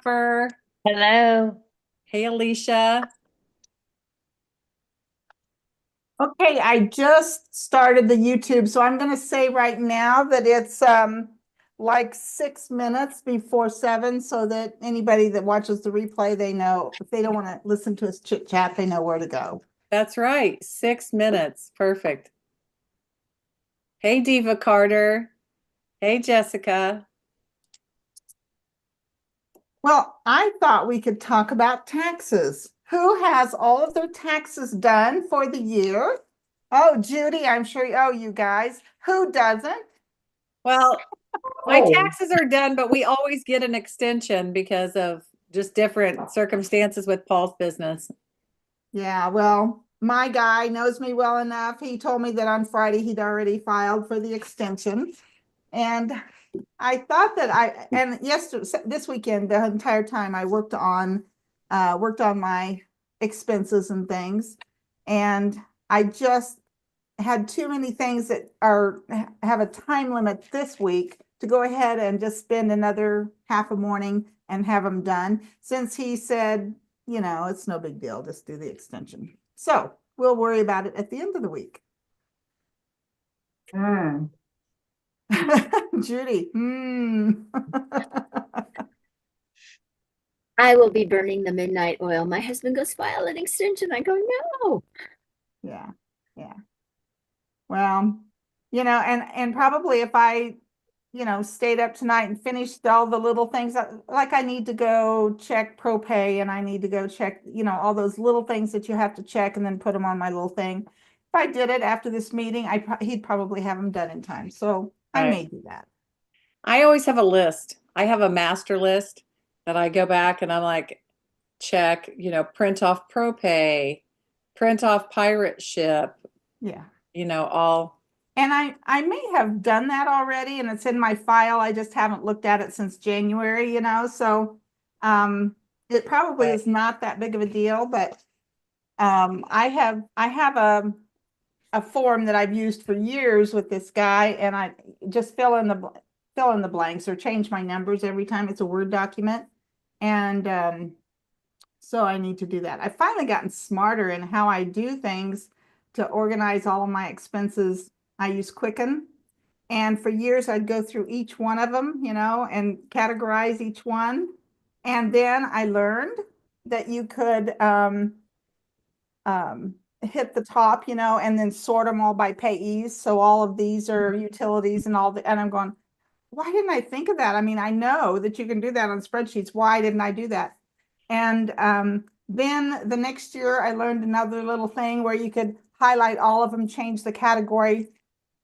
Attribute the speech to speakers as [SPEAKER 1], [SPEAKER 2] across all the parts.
[SPEAKER 1] Jennifer.
[SPEAKER 2] Hello.
[SPEAKER 1] Hey, Alicia.
[SPEAKER 3] Okay, I just started the YouTube, so I'm going to say right now that it's like 6 minutes before 7, so that anybody that watches the replay, they know if they don't want to listen to us chit chat, they know where to go.
[SPEAKER 1] That's right. 6 minutes. Perfect. Hey, Diva Carter. Hey, Jessica.
[SPEAKER 3] Well, I thought we could talk about taxes. Who has all of their taxes done for the year? Oh, Judy, I'm sure. Oh, you guys, who doesn't?
[SPEAKER 1] Well, my
[SPEAKER 2] Oh,
[SPEAKER 1] taxes are done, but we always get an extension because of just different circumstances with Paul's business.
[SPEAKER 3] Yeah, well, my guy knows me well enough. He told me that on Friday he'd already filed for the extension. And I thought that and yesterday, this weekend, the entire time I worked on my expenses and things. And I just had too many things that have a time limit this week to go ahead and just spend another half a morning and have them done. Since he said, it's no big deal, just do the extension. So we'll worry about it at the end of the week. Judy,
[SPEAKER 2] I will be burning the midnight oil. My husband goes file an extension. I go, no.
[SPEAKER 3] Yeah, yeah. Well, and probably if I, stayed up tonight and finished all the little things like I need to go check ProPay and I need to go check, all those little things that you have to check and then put them on my little thing. If I did it after this meeting, he'd probably have them done in time. So I
[SPEAKER 1] Right.
[SPEAKER 3] may do that.
[SPEAKER 1] I always have a list. I have a master list that I go back and I'm like, check, print off ProPay, print off Pirate Ship,
[SPEAKER 3] Yeah.
[SPEAKER 1] all.
[SPEAKER 3] And I may have done that already and it's in my file. I just haven't looked at it since January, so it probably is not that big of a deal, but I have a form that I've used for years with this guy and I just fill in the blanks or change my numbers every time. It's a Word document. And so I need to do that. I've finally gotten smarter in how I do things to organize all of my expenses. I use Quicken. And for years, I'd go through each one of them, and categorize each one. And then I learned that you could hit the top, and then sort them all by payees. So all of these are utilities and and I'm going, why didn't I think of that? I mean, I know that you can do that on spreadsheets. Why didn't I do that? And then the next year, I learned another little thing where you could highlight all of them, change the category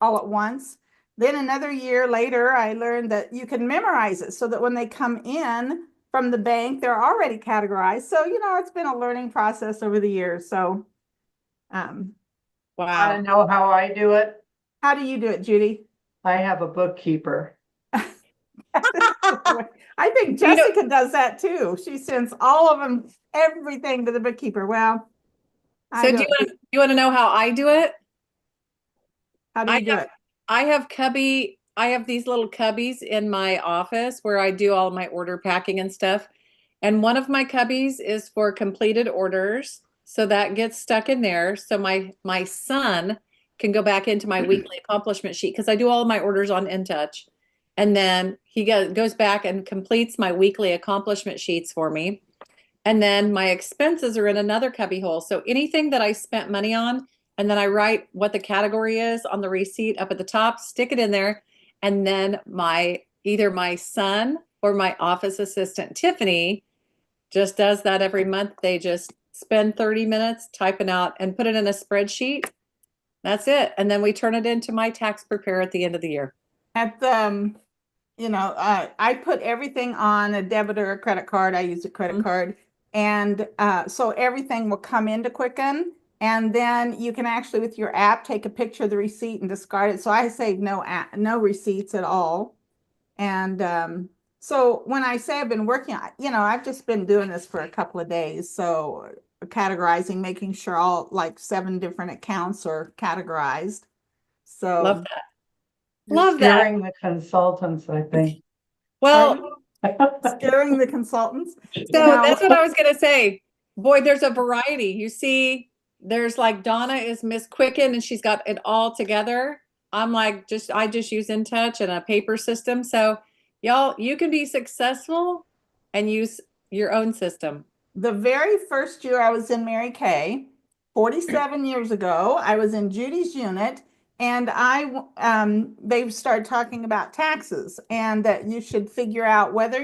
[SPEAKER 3] all at once. Then another year later, I learned that you can memorize it so that when they come in from the bank, they're already categorized. So, it's been a learning process over the years. So,
[SPEAKER 4] Want
[SPEAKER 1] Wow.
[SPEAKER 4] to know how I do it?
[SPEAKER 3] how do you do it, Judy?
[SPEAKER 4] I have a bookkeeper.
[SPEAKER 3] I think Jessica does that too. She sends all of them, everything to the bookkeeper. Well,
[SPEAKER 1] So do you want to know how I do it?
[SPEAKER 3] How do you do it?
[SPEAKER 1] I have these little cubbies in my office where I do all my order packing and stuff. And one of my cubbies is for completed orders. So that gets stuck in there. So my son can go back into my weekly accomplishment sheet because I do all my orders on InTouch. And then he goes back and completes my weekly accomplishment sheets for me. And then my expenses are in another cubby hole. So anything that I spent money on, and then I write what the category is on the receipt up at the top, stick it in there. And then either my son or my office assistant, Tiffany, just does that every month. They just spend 30 minutes typing out and put it in a spreadsheet. That's it. And then we turn it into my tax preparer at the end of the year.
[SPEAKER 3] At the, I put everything on a debit or a credit card. I use a credit card. And so everything will come into Quicken. And then you can actually, with your app, take a picture of the receipt and discard it. So I save no receipts at all. And so when I say I've been working, I've just been doing this for a couple of days. So categorizing, making sure all like 7 different accounts are categorized. So
[SPEAKER 1] Love that. Love that.
[SPEAKER 4] Scaring the consultants, I think.
[SPEAKER 1] Well,
[SPEAKER 3] Pardon? scaring the consultants.
[SPEAKER 1] So
[SPEAKER 3] No.
[SPEAKER 1] that's what I was gonna say. Boy, there's a variety. You see, there's like Donna is Miss Quicken and she's got it all together. I'm like, I just use InTouch and a paper system. So y'all, you can be successful and use your own system.
[SPEAKER 3] The very first year I was in Mary Kay, 47 years ago, I was in Judy's unit, and they started talking about taxes and that you should figure out whether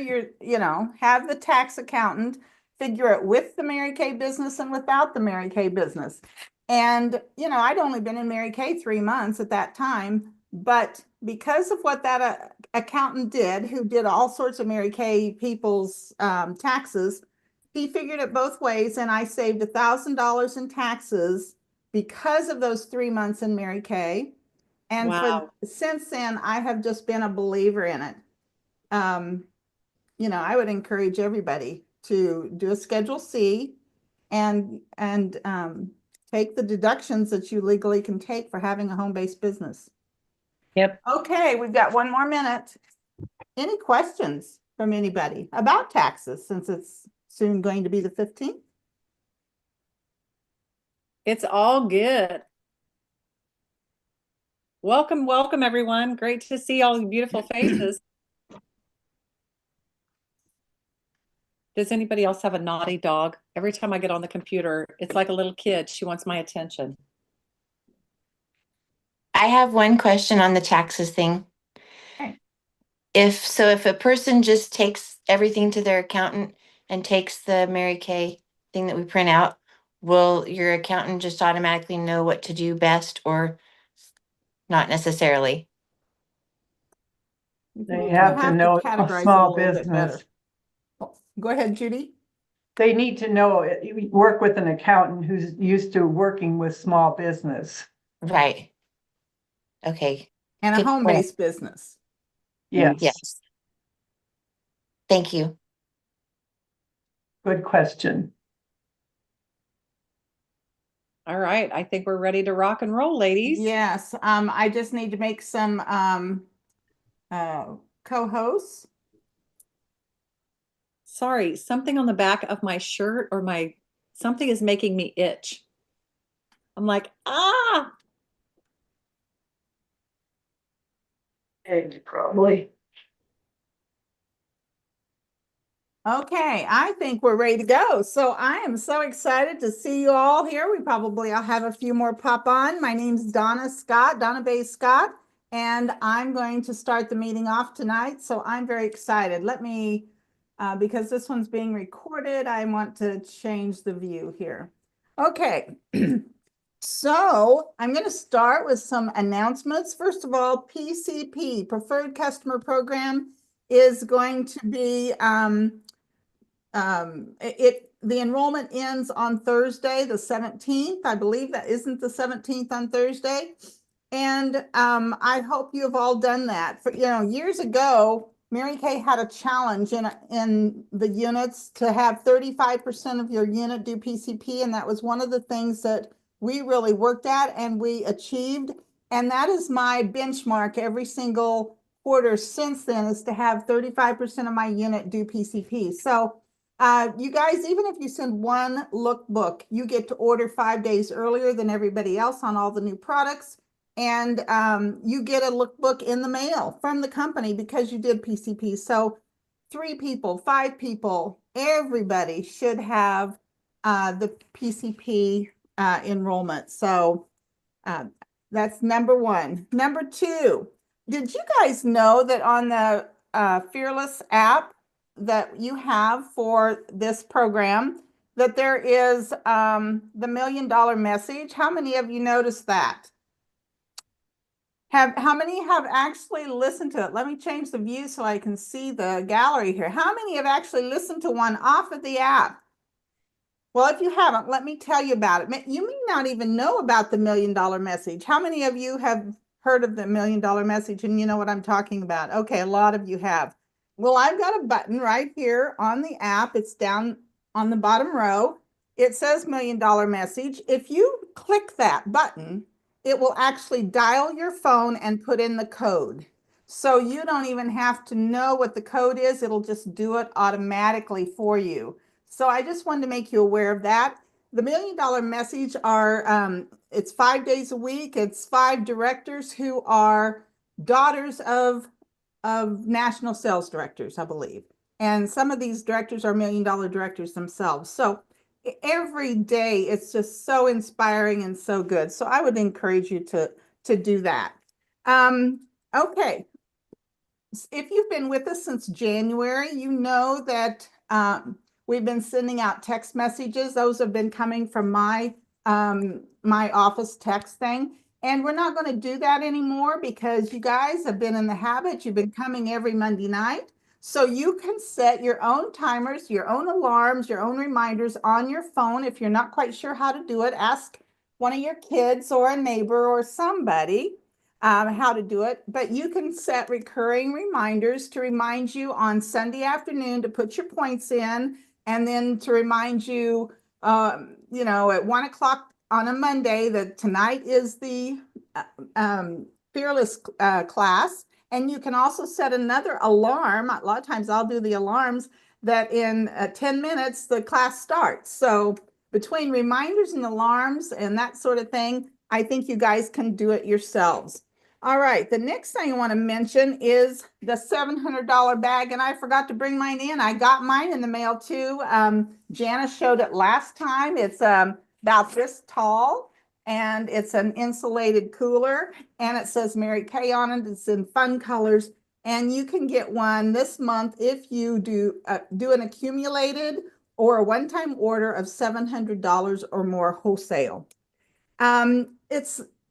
[SPEAKER 3] have the tax accountant figure it with the Mary Kay business and without the Mary Kay business. And, I'd only been in Mary Kay 3 months at that time, but because of what that accountant did, who did all sorts of Mary Kay people's taxes, he figured it both ways, and I saved $1,000 in taxes because of those 3 months in Mary Kay. And
[SPEAKER 1] Wow.
[SPEAKER 3] since then, I have just been a believer in it. I would encourage everybody to do a Schedule C and take the deductions that you legally can take for having a home-based business.
[SPEAKER 1] Yep.
[SPEAKER 3] Okay, we've got 1 more minute. Any questions from anybody about taxes, since it's soon going to be the 15th?
[SPEAKER 1] It's all good. Welcome, welcome, everyone. Great to see all the beautiful faces. Does anybody else have a naughty dog? Every time I get on the computer, it's like a little kid. She wants my attention.
[SPEAKER 5] I have one question on the taxes thing.
[SPEAKER 3] Okay.
[SPEAKER 5] If a person just takes everything to their accountant and takes the Mary Kay thing that we print out, will your accountant just automatically know what to do best, or not necessarily?
[SPEAKER 4] They have to know a
[SPEAKER 3] categorize it
[SPEAKER 4] small
[SPEAKER 3] little bit better.
[SPEAKER 4] business.
[SPEAKER 3] Go ahead, Judy.
[SPEAKER 4] They need to know, work with an accountant who's used to working with small business.
[SPEAKER 5] Right. Okay.
[SPEAKER 3] And a
[SPEAKER 5] Good point.
[SPEAKER 3] home-based business.
[SPEAKER 4] Yes,
[SPEAKER 5] Yes. Thank you.
[SPEAKER 4] good question.
[SPEAKER 1] All right. I think we're ready to rock and roll, ladies.
[SPEAKER 3] Yes, I just need to make some co-hosts.
[SPEAKER 1] Sorry, something on the back of my shirt or something is making me itch. I'm like, ah.
[SPEAKER 4] Eggs, probably.
[SPEAKER 3] Okay, I think we're ready to go. So I am so excited to see you all here. I'll have a few more pop on. My name's Donna Scott, Donna Bay Scott, and I'm going to start the meeting off tonight. So I'm very excited. Let me, because this one's being recorded, I want to change the view here. Okay. So I'm going to start with some announcements. First of all, PCP, Preferred Customer Program, is going to be, the enrollment ends on Thursday, the 17th. I believe that isn't the 17th on Thursday. And I hope you have all done that. Years ago, Mary Kay had a challenge in the units to have 35% of your unit do PCP. And that was one of the things that we really worked at and we achieved. And that is my benchmark every single quarter since then, is to have 35% of my unit do PCP. So you guys, even if you send one lookbook, you get to order 5 days earlier than everybody else on all the new products. And you get a lookbook in the mail from the company because you did PCP. So 3 people, 5 people, everybody should have the PCP enrollment. So that's number 1. Number 2, did you guys know that on the Fearless app that you have for this program, that there is the $1 million message? How many of you noticed that? How many have actually listened to it? Let me change the view so I can see the gallery here. How many have actually listened to one off of the app? Well, if you haven't, let me tell you about it. You may not even know about the $1 million message. How many of you have heard of the $1 million message and you know what I'm talking about? Okay, a lot of you have. Well, I've got a button right here on the app. It's down on the bottom row. It says $1 million message. If you click that button, it will actually dial your phone and put in the code. So you don't even have to know what the code is. It'll just do it automatically for you. So I just wanted to make you aware of that. The $1 Million Message are, it's 5 days a week. It's 5 directors who are daughters of national sales directors, I believe. And some of these directors are $1 Million directors themselves. So every day it's just so inspiring and so good. So I would encourage you to do that. Okay. If you've been with us since January, you know that we've been sending out text messages. Those have been coming from my office text thing. And we're not going to do that anymore because you guys have been in the habit. You've been coming every Monday night. So you can set your own timers, your own alarms, your own reminders on your phone. If you're not quite sure how to do it, ask one of your kids or a neighbor or somebody how to do it. But you can set recurring reminders to remind you on Sunday afternoon to put your points in, and then to remind you, you know, at 1 o'clock on a Monday that tonight is the Fearless class. And you can also set another alarm. A lot of times I'll do the alarms that in 10 minutes the class starts. So between reminders and alarms and that sort of thing, I think you guys can do it yourselves. All right, the next thing I want to mention is the $700 bag, and I forgot to bring mine in. I got mine in the mail too. Jana showed it last time. It's about this tall, and it's an insulated cooler, and it says Mary Kay on it. It's in fun colors, and you can get one this month if you do an accumulated or a one-time order of $700 or more wholesale.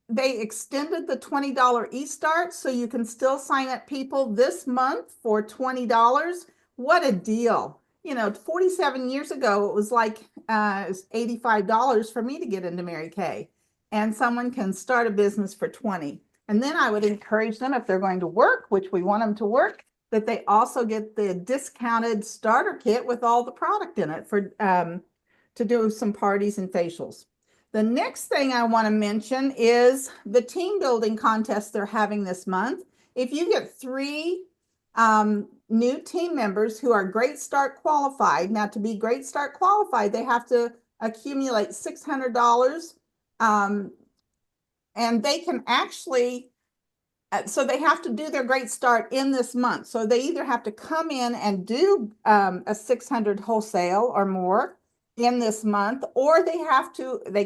[SPEAKER 3] They extended the $20 e-start, so you can still sign up people this month for $20. What a deal. You know, 47 years ago, it was like $85 for me to get into Mary Kay, and someone can start a business for $20. And then I would encourage them, if they're going to work, which we want them to work, that they also get the discounted starter kit with all the product in it for to do some parties and facials. The next thing I want to mention is the team building contest they're having this month. If you get 3 new team members who are Great Start qualified, now to be Great Start qualified, they have to accumulate $600, and they can actually, so they have to do their Great Start in this month. So they either have to come in and do a 600 wholesale or more in this month, or they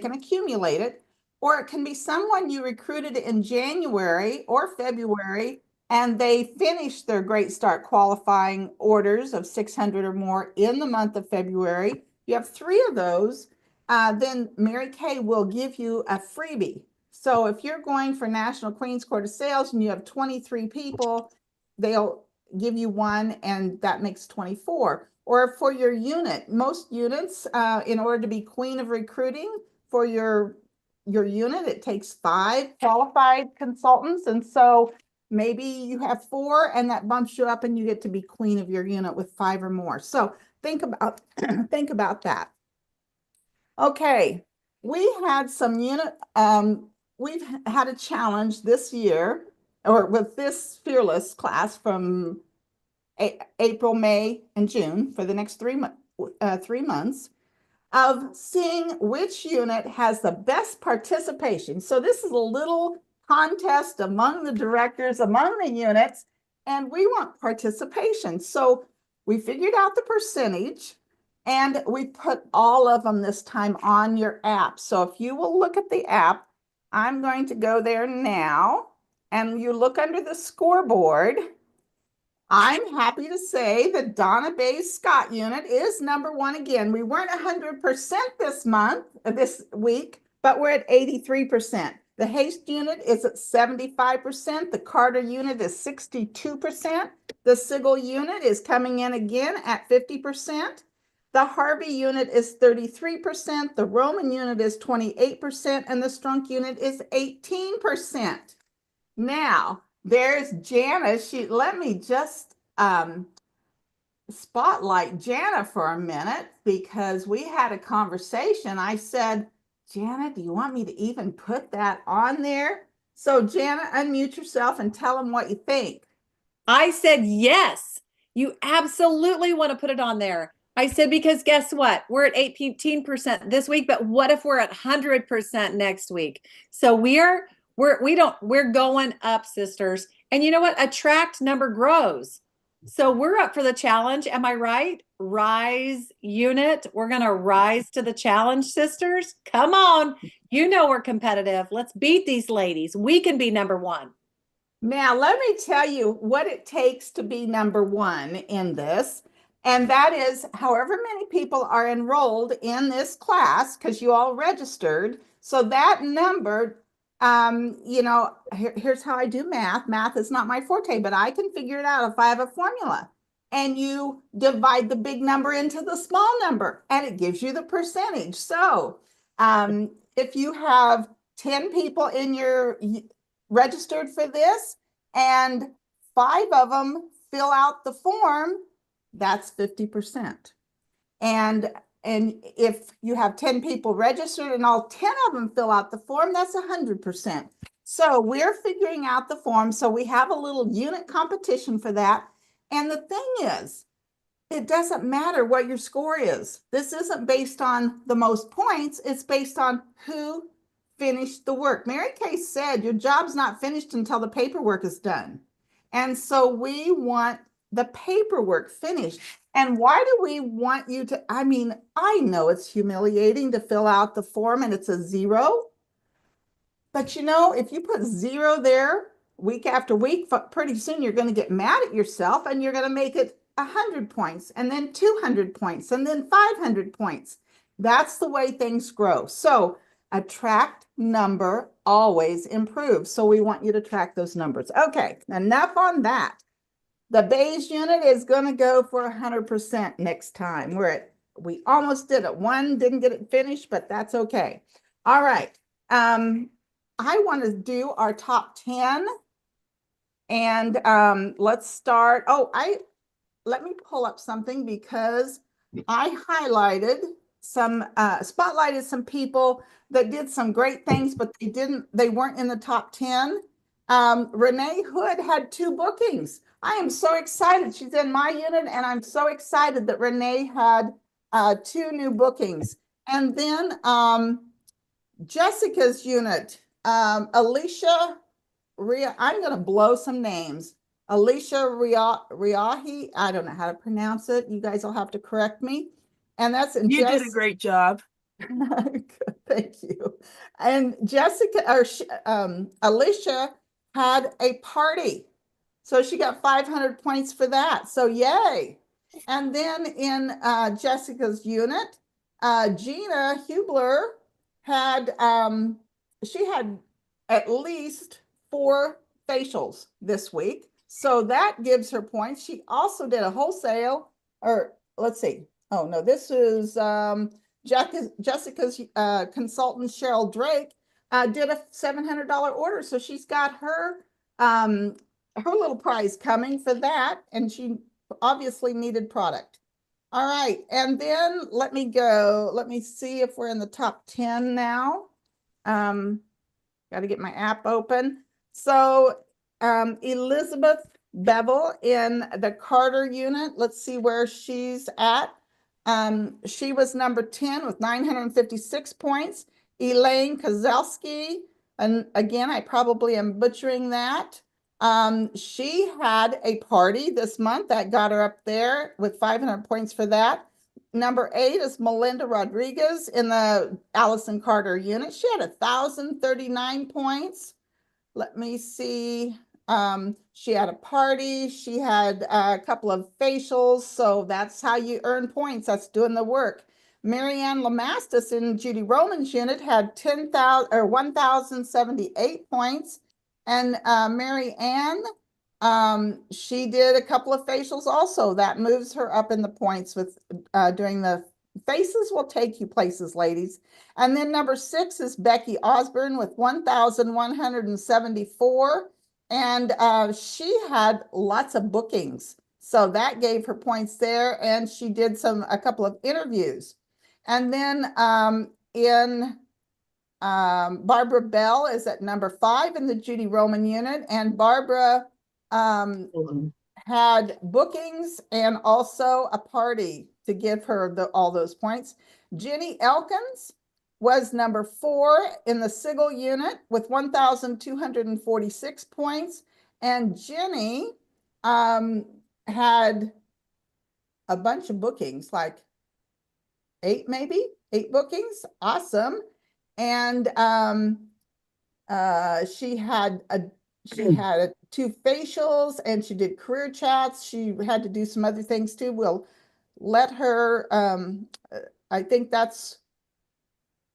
[SPEAKER 3] can accumulate it, or it can be someone you recruited in January or February, and they finished their Great Start qualifying orders of 600 or more in the month of February. You have 3 of those, then Mary Kay will give you a freebie. So if you're going for National Queens Court of Sales and you have 23 people, they'll give you one, and that makes 24. Or for your unit, most units, in order to be queen of recruiting for your unit, it takes 5 qualified consultants. And so maybe you have 4, and that bumps you up and you get to be queen of your unit with 5 or more. So think about that. Okay, we had some we've had a challenge this year, or with this Fearless class from April, May, and June for the next 3 months of seeing which unit has the best participation. So this is a little contest among the directors, among the units, and we want participation. So we figured out the percentage, and we put all of them this time on your app. So if you will look at the app, I'm going to go there now, and you look under the scoreboard. I'm happy to say that Donna Bay's Scott unit is number 1 again. We weren't 100% this week, but we're at 83%. The Haste unit is at 75%. The Carter unit is 62%. The Sigel unit is coming in again at 50%. The Harvey unit is 33%. The Roman unit is 28%. And the Strunk unit is 18%. Now, there's Jana. Let me just spotlight Jana for a minute, because we had a conversation. I said, Jana, do you want me to even put that on there? So Jana, unmute yourself and tell them what you think.
[SPEAKER 1] I said, yes, you absolutely want to put it on there. I said, because guess what? We're at 18% this week, but what if we're at 100% next week? So we're going up, sisters. And you know what? Attract number grows. So we're up for the challenge. Am I right? Rise unit. We're going to rise to the challenge, sisters. Come on. You know we're competitive. Let's beat these ladies. We can be number one.
[SPEAKER 3] Now, let me tell you what it takes to be number one in this. And that is however many people are enrolled in this class, because you all registered. So that number, here's how I do math. Math is not my forte, but I can figure it out if I have a formula. And you divide the big number into the small number, and it gives you the percentage. So if you have 10 people in your registered for this and 5 of them fill out the form, that's 50%. And if you have 10 people registered and all 10 of them fill out the form, that's 100%. So we're figuring out the form. So we have a little unit competition for that. And the thing is, it doesn't matter what your score is. This isn't based on the most points. It's based on who finished the work. Mary Kay said your job's not finished until the paperwork is done. And so we want the paperwork finished. And why do we want you to, I know it's humiliating to fill out the form and it's a 0. But if you put 0 there week after week, pretty soon you're going to get mad at yourself and you're going to make it 100 points and then 200 points and then 500 points. That's the way things grow. So attract number always improves. So we want you to track those numbers. Okay, enough on that. The beige unit is going to go for 100% next time. We almost did it. One didn't get it finished, but that's okay. All right. I want to do our top 10. And let's start. Let me pull up something because I highlighted spotlighted some people that did some great things, but they weren't in the top 10. Renee Hood had 2 bookings. I am so excited. She's in my unit, and I'm so excited that Renee had 2 new bookings. And then Jessica's unit, Alicia Ria, I'm going to blow some names. Alicia Riahi, I don't know how to pronounce it. You guys will have to correct me. And that's
[SPEAKER 6] You did a great job.
[SPEAKER 3] Thank you. And Alicia had a party. So she got 500 points for that. So yay. And then in Jessica's unit, Gina Hubler had, she had at least 4 facials this week. So that gives her points. She also did a wholesale, or let's see. Oh no, this is Jessica's consultant, Cheryl Drake, did a $700 order. So she's got her little prize coming for that. And she obviously needed product. All right. And then let me see if we're in the top 10 now. Got to get my app open. So Elizabeth Bevel in the Carter unit, let's see where she's at. She was number 10 with 956 points. Elaine Kozelski, and again, I probably am butchering that. She had a party this month that got her up there with 500 points for that. Number 8 is Melinda Rodriguez in the Allison Carter unit. She had 1,039 points. Let me see. She had a party. She had a couple of facials. So that's how you earn points. That's doing the work. Marianne Lamastus in Judy Roman's unit had 1,078 points. And Mary Ann, she did a couple of facials also. That moves her up in the points with doing the faces will take you places, ladies. And then number 6 is Becky Osborne with 1,174. And she had lots of bookings. So that gave her points there. And she did a couple of interviews. And then Barbara Bell is at number 5 in the Judy Roman unit. And Barbara had bookings and also a party to give her all those points. Jenny Elkins was number 4 in the Sigil unit with 1,246 points. And Jenny had a bunch of bookings, like 8 bookings. Awesome. And she had 2 facials, and she did career chats. She had to do some other things too. We'll let her, I think that's,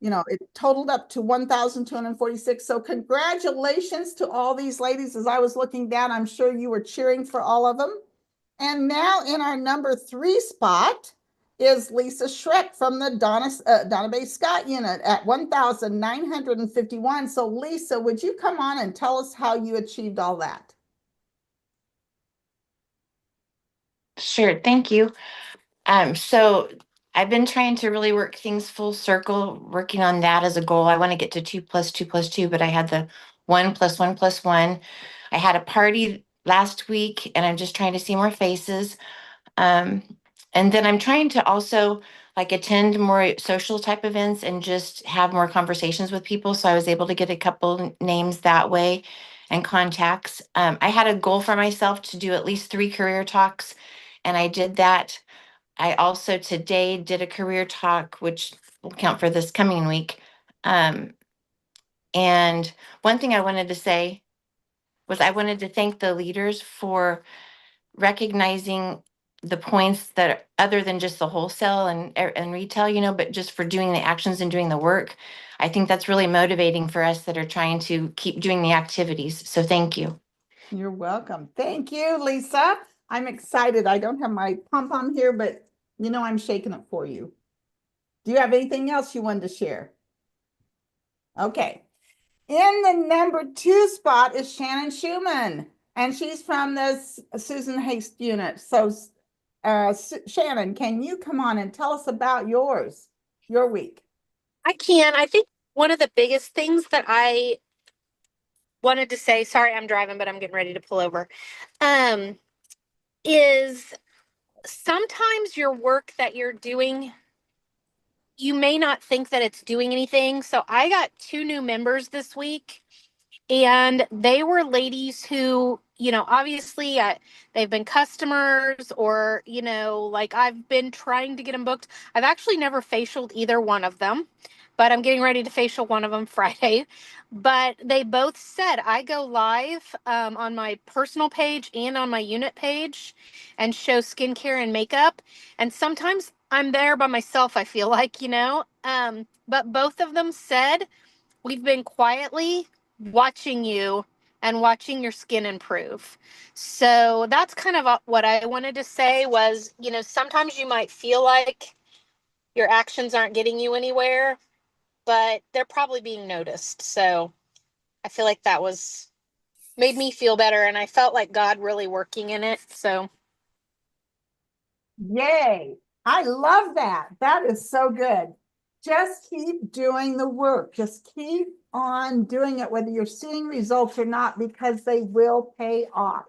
[SPEAKER 3] it totaled up to 1,246. So congratulations to all these ladies. As I was looking down, I'm sure you were cheering for all of them. And now in our number 3 spot is Lisa Schreck from the Donna Bay Scott unit at 1,951. So Lisa, would you come on and tell us how you achieved all that?
[SPEAKER 5] Sure, thank you. So I've been trying to really work things full circle, working on that as a goal. I want to get to 2 + 2 + 2, but I had the 1 + 1 + 1. I had a party last week, and I'm just trying to see more faces. And then I'm trying to also like attend more social type events and just have more conversations with people. So I was able to get a couple names that way and contacts. I had a goal for myself to do at least 3 career talks, and I did that. I also today did a career talk, which will count for this coming week. And one thing I wanted to say was I wanted to thank the leaders for recognizing the points that are other than just the wholesale and retail, but just for doing the actions and doing the work. I think that's really motivating for us that are trying to keep doing the activities. So thank you.
[SPEAKER 3] You're welcome. Thank you, Lisa. I'm excited. I don't have my pom-pom here, but I'm shaking it for you. Do you have anything else you wanted to share? Okay. In the number 2 spot is Shannon Schumann, and she's from the Susan Haste unit. So, Shannon, can you come on and tell us about your week?
[SPEAKER 6] I can. I think one of the biggest things that I wanted to say, sorry, I'm driving, but I'm getting ready to pull over, is sometimes your work that you're doing, you may not think that it's doing anything. So I got 2 new members this week, and they were ladies who, obviously they've been customers, or, like I've been trying to get them booked. I've actually never facialed either one of them, but I'm getting ready to facial one of them Friday. But they both said I go live on my personal page and on my unit page and show skincare and makeup. And sometimes I'm there by myself, I feel like, but both of them said, we've been quietly watching you and watching your skin improve. So that's kind of what I wanted to say was, sometimes you might feel like your actions aren't getting you anywhere, but they're probably being noticed. So I feel like that made me feel better, and I felt like God really working in it. So
[SPEAKER 3] Yay. I love that. That is so good. Just keep doing the work. Just keep on doing it, whether you're seeing results or not, because they will pay off.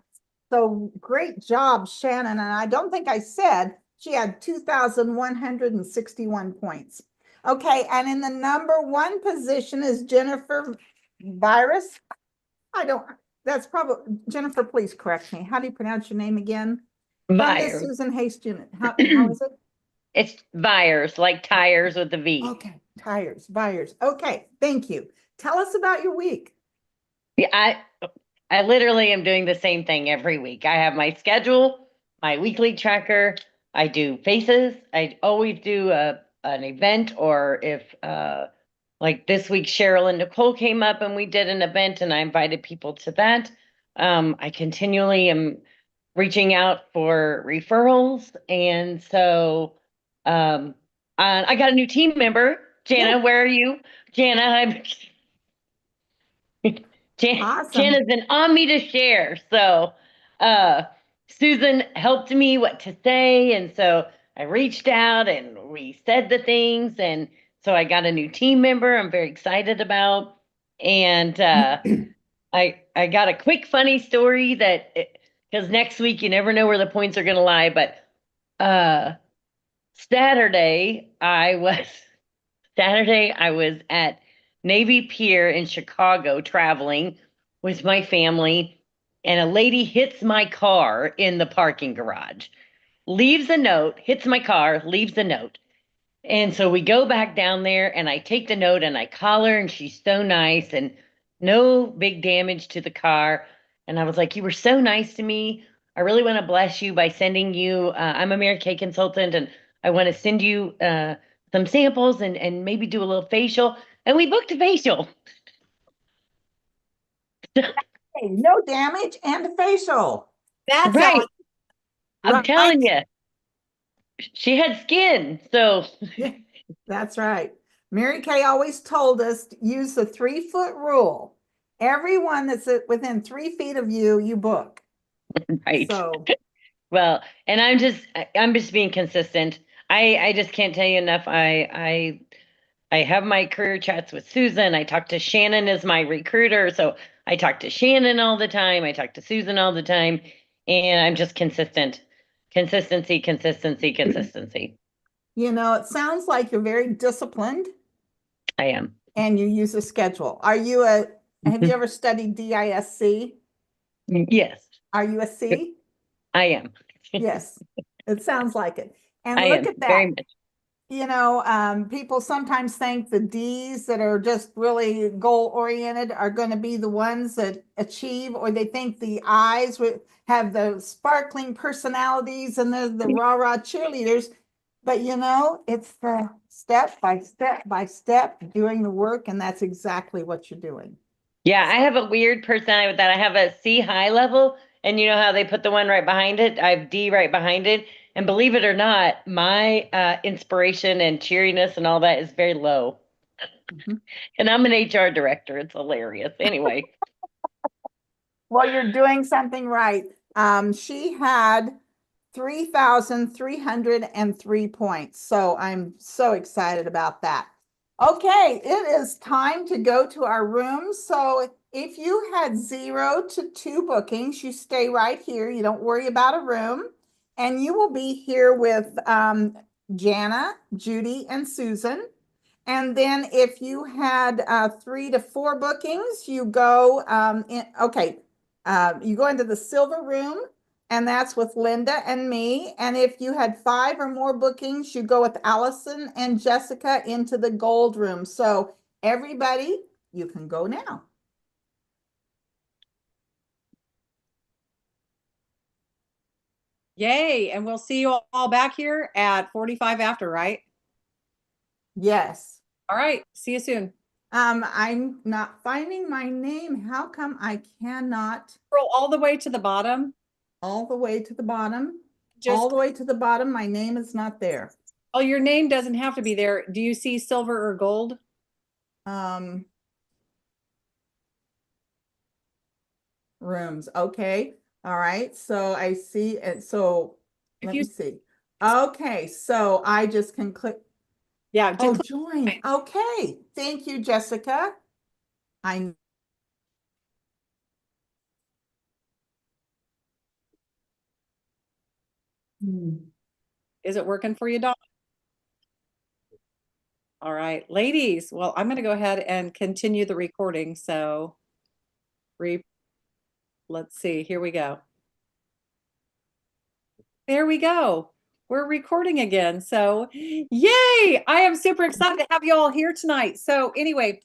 [SPEAKER 3] So great job, Shannon. And I don't think I said she had 2,161 points. Okay, and in the number 1 position is Jennifer Virus. That's probably, Jennifer, please correct me. How do you pronounce your name again? From the Susan Haste unit. How is it?
[SPEAKER 7] It's Byers, like tires with the V.
[SPEAKER 3] Okay, Byers. Okay, thank you. Tell us about your week.
[SPEAKER 7] Yeah, I literally am doing the same thing every week. I have my schedule, my weekly tracker. I do faces. I always do an event, or if like this week, Cheryl and Nicole came up and we did an event and I invited people to that. I continually am reaching out for referrals. And so I got a new team member. Jana, where are you? Jana,
[SPEAKER 3] Awesome.
[SPEAKER 7] Jana's been on me to share. So Susan helped me what to say. And so I reached out and we said the things. And so I got a new team member I'm very excited about. And I got a quick funny story that because next week you never know where the points are going to lie. But Saturday, Saturday I was at Navy Pier in Chicago traveling with my family, and a lady hits my car in the parking garage, leaves a note, hits my car, leaves a note. And so we go back down there and I take the note and I call her and she's so nice and no big damage to the car. And I was like, you were so nice to me. I really want to bless you by sending you, I'm a Mary Kay consultant and I want to send you some samples and maybe do a little facial. And we booked a facial.
[SPEAKER 3] Hey, no damage and a facial.
[SPEAKER 1] That's
[SPEAKER 7] Right.
[SPEAKER 1] awesome.
[SPEAKER 7] I'm
[SPEAKER 3] Right.
[SPEAKER 7] telling you, she had skin. So
[SPEAKER 3] Yeah, that's right. Mary Kay always told us to use the 3-foot rule. Everyone that's within 3 feet of you, you book.
[SPEAKER 7] right.
[SPEAKER 3] So
[SPEAKER 7] Well, and I'm just being consistent. I just can't tell you enough. I have my career chats with Susan. I talk to Shannon as my recruiter, so I talk to Shannon all the time. I talk to Susan all the time, and I'm just consistent. Consistency, consistency, consistency.
[SPEAKER 3] you know, it sounds like you're very disciplined
[SPEAKER 7] I am.
[SPEAKER 3] and you use a schedule. Have you ever studied DISC?
[SPEAKER 7] Yes,
[SPEAKER 3] Are you a C?
[SPEAKER 7] I am.
[SPEAKER 3] Yes, it sounds like it. And
[SPEAKER 7] I
[SPEAKER 3] look
[SPEAKER 7] am
[SPEAKER 3] at that.
[SPEAKER 7] very much.
[SPEAKER 3] You know, people sometimes think the Ds that are just really goal oriented are going to be the ones that achieve, or they think the Is have the sparkling personalities and they're the rah-rah cheerleaders. But you know, it's the step by step by step doing the work, and that's exactly what you're doing.
[SPEAKER 7] Yeah, I have a weird personality with that. I have a C high level, and you know how they put the one right behind it? I have D right behind it. And believe it or not, my inspiration and cheeriness and all that is very low.
[SPEAKER 3] Mhm.
[SPEAKER 7] And I'm an HR director. It's hilarious. Anyway,
[SPEAKER 3] Well, you're doing something right. She had 3,303 points. So I'm so excited about that. Okay, it is time to go to our rooms. So if you had 0 to 2 bookings, you stay right here. You don't worry about a room. And you will be here with Jana, Judy, and Susan. And then if you had 3 to 4 bookings, you go you go into the silver room, and that's with Linda and me. And if you had 5 or more bookings, you go with Allison and Jessica into the gold room. So everybody, you can go now.
[SPEAKER 1] Yay. And we'll see you all back here at 45 after, right?
[SPEAKER 3] Yes.
[SPEAKER 1] All right. See you soon.
[SPEAKER 3] I'm not finding my name. How come I cannot
[SPEAKER 1] Scroll all the way to the bottom.
[SPEAKER 3] all the way to the bottom?
[SPEAKER 1] Just,
[SPEAKER 3] All the way to the bottom, my name is not there.
[SPEAKER 1] oh, your name doesn't have to be there. Do you see silver or gold?
[SPEAKER 3] Rooms. Okay. All right. So I see it. So
[SPEAKER 1] If
[SPEAKER 3] let
[SPEAKER 1] you-
[SPEAKER 3] me see. Okay. So I just can click.
[SPEAKER 1] Yeah.
[SPEAKER 3] Oh,
[SPEAKER 1] Just
[SPEAKER 3] join. Okay. Thank you, Jessica. I
[SPEAKER 1] Is it working for you, Dawn? All right, ladies. Well, I'm going to go ahead and continue the recording. So let's see. Here we go. There we go. We're recording again. So yay. I am super excited to have you all here tonight. So anyway,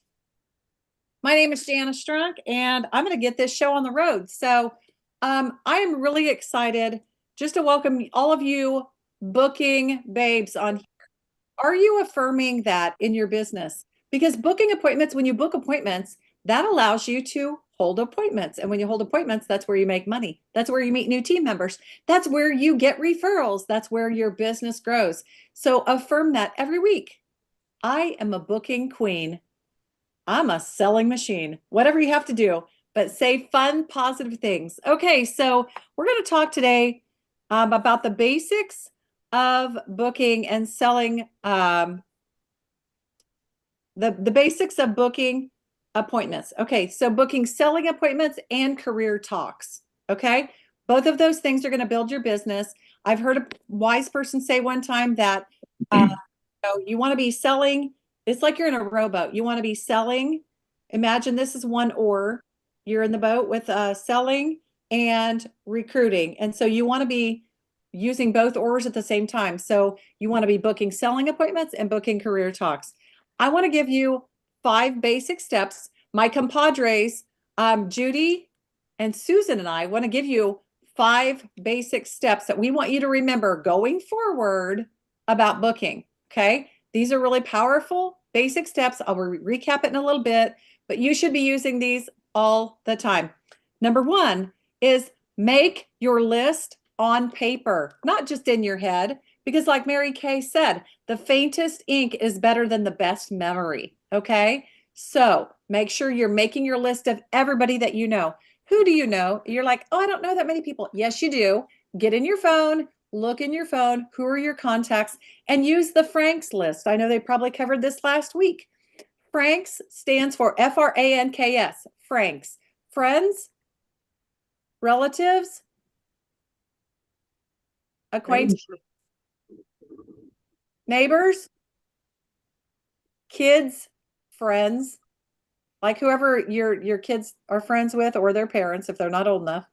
[SPEAKER 1] my name is Jana Strunk, and I'm going to get this show on the road. So I am really excited just to welcome all of you booking babes on here. Are you affirming that in your business? Because booking appointments, when you book appointments, that allows you to hold appointments. And when you hold appointments, that's where you make money. That's where you meet new team members. That's where you get referrals. That's where your business grows. So affirm that every week. I am a booking queen. I'm a selling machine, whatever you have to do, but say fun, positive things. Okay, so we're going to talk today about the basics of booking and selling, the basics of booking appointments. Okay, so booking selling appointments and career talks. Okay, Both of those things are going to build your business. I've heard a wise person say one time that you want to be selling. It's like you're in a rowboat. You want to be selling. Imagine this is one oar. You're in the boat with selling and recruiting. And so you want to be using both oars at the same time. So you want to be booking selling appointments and booking career talks. I want to give you 5 basic steps. My compadres, Judy and Susan and I want to give you 5 basic steps that we want you to remember going forward about booking. Okay. These are really powerful basic steps. I'll recap it in a little bit, but you should be using these all the time. Number 1 is make your list on paper, not just in your head, because like Mary Kay said, the faintest ink is better than the best memory. Okay. So make sure you're making your list of everybody that you know. Who do you know? You're like, oh, I don't know that many people. Yes, you do. Get in your phone, look in your phone. Who are your contacts? And use the Franks list. I know they probably covered this last week. Franks stands for Franks. Franks. Friends, relatives, acquaintances, neighbors, kids, friends, like whoever your kids are friends with or their parents if they're not old enough.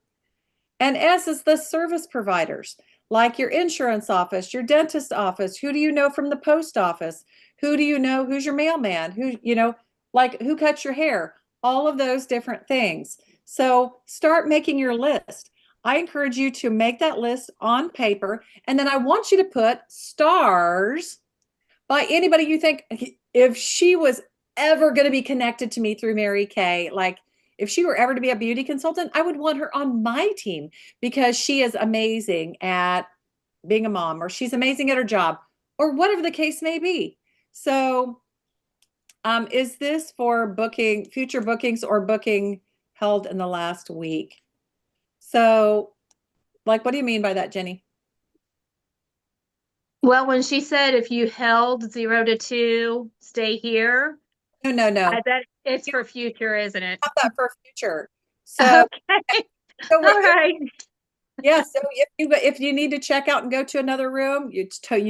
[SPEAKER 1] And S is the service providers, like your insurance office, your dentist office. Who do you know from the post office? Who do you know? Who's your mailman? Like who cuts your hair? All of those different things. So start making your list. I encourage you to make that list on paper. And then I want you to put stars by anybody you think, if she was ever going to be connected to me through Mary Kay, like if she were ever to be a beauty consultant, I would want her on my team because she is amazing at being a mom, or she's amazing at her job, or whatever the case may be. So is this for booking future bookings or booking held in the last week? So like, what do you mean by that, Jenny?
[SPEAKER 8] Well, when she said if you held 0 to 2, stay here,
[SPEAKER 1] No.
[SPEAKER 8] I bet it's for future, isn't it?
[SPEAKER 1] Not that for future. So,
[SPEAKER 8] Okay.
[SPEAKER 1] so
[SPEAKER 8] All right.
[SPEAKER 1] yeah. So if you need to check out and go to another room, you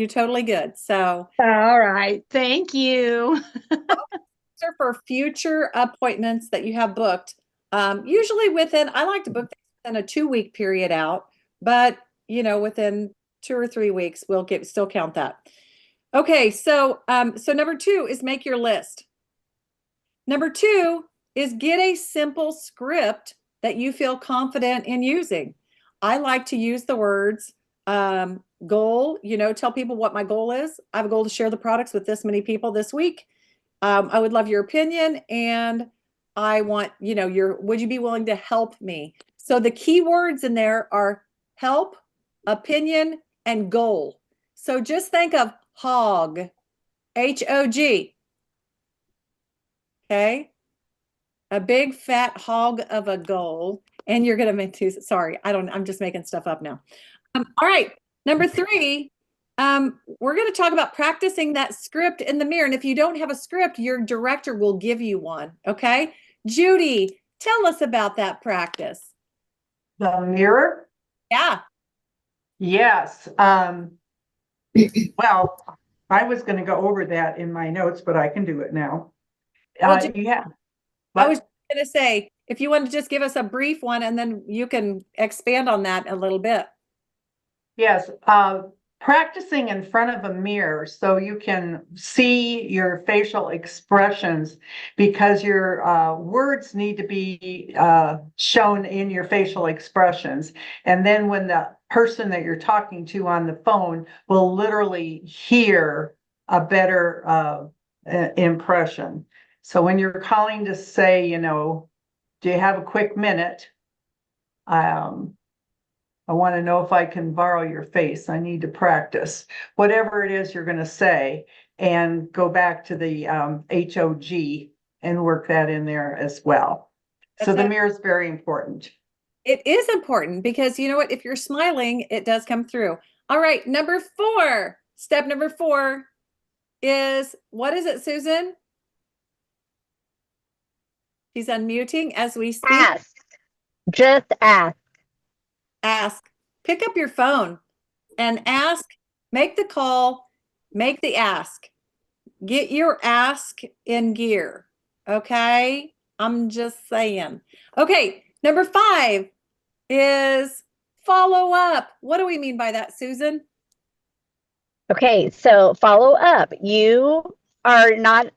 [SPEAKER 1] totally good. So
[SPEAKER 8] All right. Thank you.
[SPEAKER 1] these are for future appointments that you have booked. Usually I like to book within a 2-week period out, but within 2 or 3 weeks, we'll still count that. Okay. So number 2 is make your list. Number 2 is get a simple script that you feel confident in using. I like to use the words goal, tell people what my goal is. I have a goal to share the products with this many people this week. I would love your opinion, and I want, would you be willing to help me? So the key words in there are help, opinion, and goal. So just think of HOG, HOG. Okay. A big fat hog of a goal. And you're going to make two. Sorry, I'm just making stuff up now. All right. Number 3, we're going to talk about practicing that script in the mirror. And if you don't have a script, your director will give you one. Okay. Judy, tell us about that practice.
[SPEAKER 4] The mirror?
[SPEAKER 1] Yeah.
[SPEAKER 4] Yes. Well, I was going to go over that in my notes, but I can do it now.
[SPEAKER 1] Well,
[SPEAKER 4] Yeah.
[SPEAKER 1] I was going to say, if you want to just give us a brief one, and then you can expand on that a little bit.
[SPEAKER 4] Yes, practicing in front of a mirror so you can see your facial expressions, because your words need to be shown in your facial expressions. And then when the person that you're talking to on the phone will literally hear a better impression. So when you're calling to say, do you have a quick minute? I want to know if I can borrow your face. I need to practice. Whatever it is you're going to say, and go back to the HOG and work that in there as well. So the mirror is very important.
[SPEAKER 1] It is important because you know what? If you're smiling, it does come through. All right. Number 4, step number 4 is, what is it, Susan? She's unmuting as we speak.
[SPEAKER 9] Ask. Just ask.
[SPEAKER 1] Ask. Pick up your phone and ask. Make the call. Make the ask. Get your ask in gear. Okay? I'm just saying. Okay, number 5 is follow up. What do we mean by that, Susan?
[SPEAKER 9] Okay, so follow up. You are not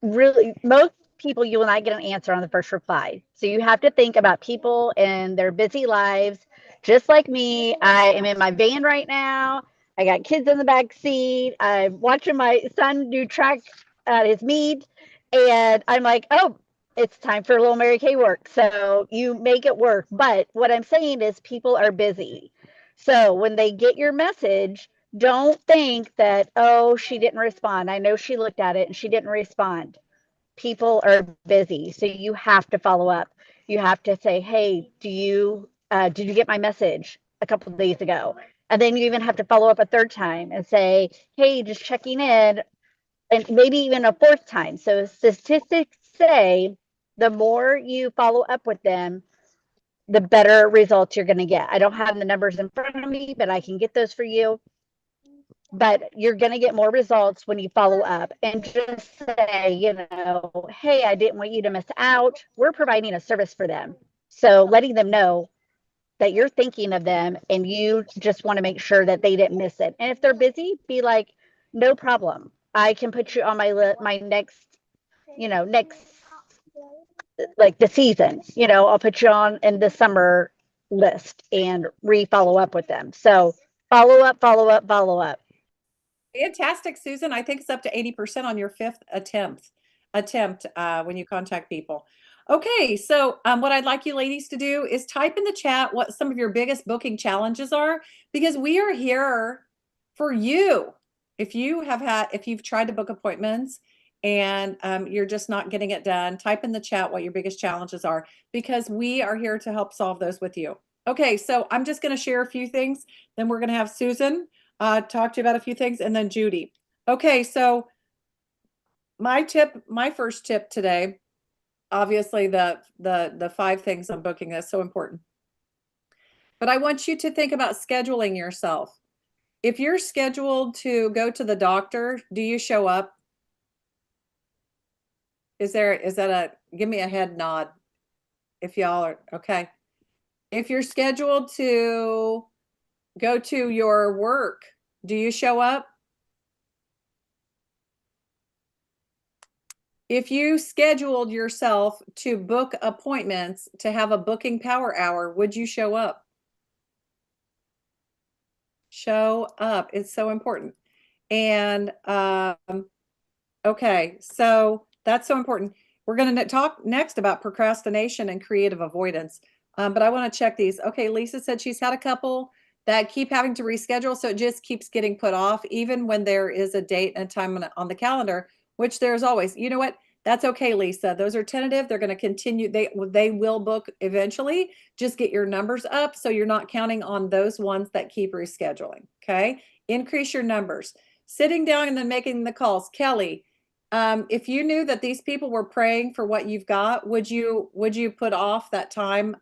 [SPEAKER 9] really, most people, you will not get an answer on the first reply. So you have to think about people and their busy lives. Just like me, I am in my van right now. I got kids in the back seat. I'm watching my son do track at his meet. And I'm like, oh, it's time for a little Mary Kay work. So you make it work. But what I'm saying is people are busy. So when they get your message, don't think that, oh, she didn't respond. I know she looked at it and she didn't respond. People are busy. So you have to follow up. You have to say, hey, did you get my message a couple of days ago? And then you even have to follow up a third time and say, hey, just checking in, and maybe even a fourth time. So statistics say the more you follow up with them, the better results you're going to get. I don't have the numbers in front of me, but I can get those for you. But you're going to get more results when you follow up and just say, hey, I didn't want you to miss out. We're providing a service for them. So letting them know that you're thinking of them and you just want to make sure that they didn't miss it. And if they're busy, be like, no problem. I can put you on my next, next, like the season, I'll put you on in the summer list and follow up with them. So follow up, follow up, follow up.
[SPEAKER 1] Fantastic, Susan. I think it's up to 80% on your 5th attempt when you contact people. Okay, so what I'd like you ladies to do is type in the chat what some of your biggest booking challenges are, because we are here for you. If you've tried to book appointments and you're just not getting it done, type in the chat what your biggest challenges are, because we are here to help solve those with you. Okay, so I'm just going to share a few things. Then we're going to have Susan talk to you about a few things, and then Judy. Okay, so my first tip today, obviously the 5 things on booking is so important. But I want you to think about scheduling yourself. If you're scheduled to go to the doctor, do you show up? Give me a head nod if y'all are okay. If you're scheduled to go to your work, do you show up? If you scheduled yourself to book appointments to have a booking power hour, would you show up? Show up. It's so important. And okay, so that's so important. We're going to talk next about procrastination and creative avoidance. But I want to check these. Okay, Lisa said she's had a couple that keep having to reschedule, so it just keeps getting put off, even when there is a date and time on the calendar, which there's always. You know what? That's okay, Lisa. Those are tentative. They're going to continue. They will book eventually. Just get your numbers up so you're not counting on those ones that keep rescheduling. Okay? Increase your numbers. Sitting down and then making the calls. Kelly, if you knew that these people were praying for what you've got, would you put off that time?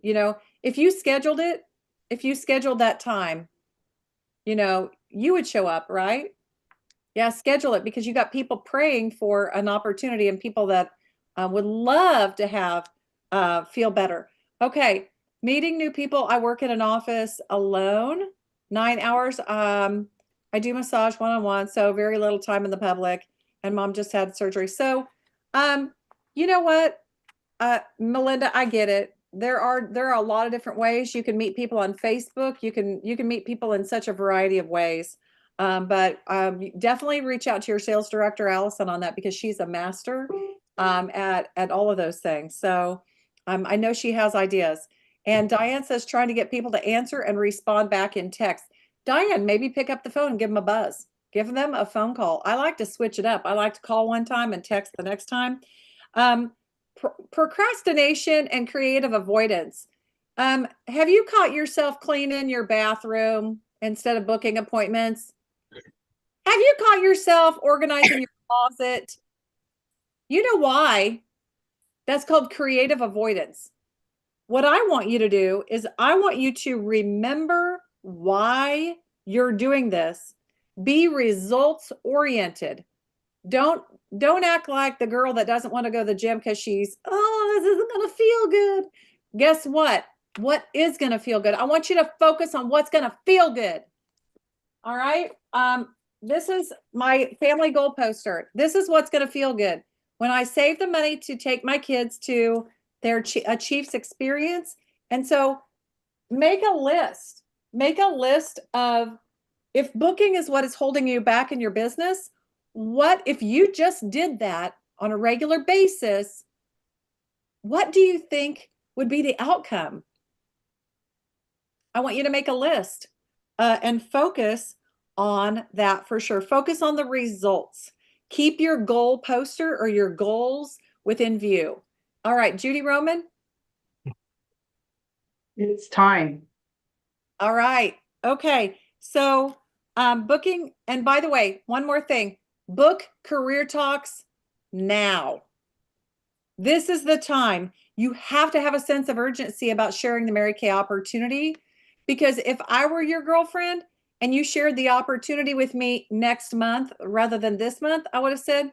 [SPEAKER 1] If you scheduled that time, you would show up, right? Yeah, schedule it, because you got people praying for an opportunity and people that would love to have feel better. Okay, meeting new people. I work in an office alone, 9 hours. I do massage one-on-one, so very little time in the public. And mom just had surgery. So, you know what, Melinda, I get it. There are a lot of different ways you can meet people on Facebook. You can meet people in such a variety of ways. But definitely reach out to your sales director, Allison, on that, because she's a master at all of those things. So I know she has ideas. And Diane says trying to get people to answer and respond back in text. Diane, maybe pick up the phone and give them a buzz. Give them a phone call. I like to switch it up. I like to call one time and text the next time. Procrastination and creative avoidance. Have you caught yourself cleaning your bathroom instead of booking appointments? Have you caught yourself organizing your closet? You know why? That's called creative avoidance. What I want you to do is I want you to remember why you're doing this. Be results oriented. Don't act like the girl that doesn't want to go to the gym because she's, oh, this isn't going to feel good. Guess what? What is going to feel good? I want you to focus on what's going to feel good. All right. This is my family goal poster. This is what's going to feel good. When I save the money to take my kids to their a Chiefs experience. And so make a list. Make a list of, if booking is what is holding you back in your business, what if you just did that on a regular basis? What do you think would be the outcome? I want you to make a list and focus on that for sure. Focus on the results. Keep your goal poster or your goals within view. All right, Judy Roman.
[SPEAKER 4] It's time.
[SPEAKER 1] All right. Okay. So booking, and by the way, one more thing, book Career Talks now. This is the time. You have to have a sense of urgency about sharing the Mary Kay opportunity, because if I were your girlfriend and you shared the opportunity with me next month rather than this month, I would have said,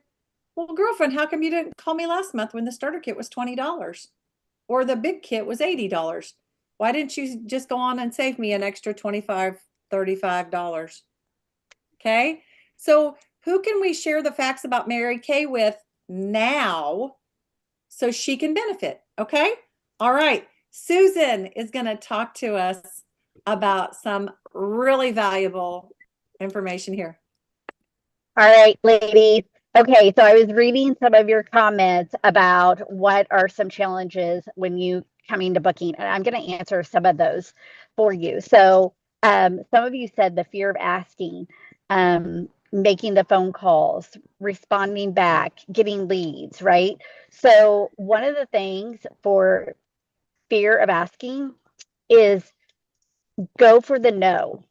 [SPEAKER 1] well, girlfriend, how come you didn't call me last month when the starter kit was $20 or the big kit was $80? Why didn't you just go on and save me an extra $25, $35? Okay. So who can we share the facts about Mary Kay with now so she can benefit? Okay. All right. Susan is going to talk to us about some really valuable information here.
[SPEAKER 9] All right, ladies. Okay, so I was reading some of your comments about what are some challenges when you coming to booking, and I'm going to answer some of those for you. So some of you said the fear of asking, making the phone calls, responding back, getting leads, right? So one of the things for fear of asking is go for the no.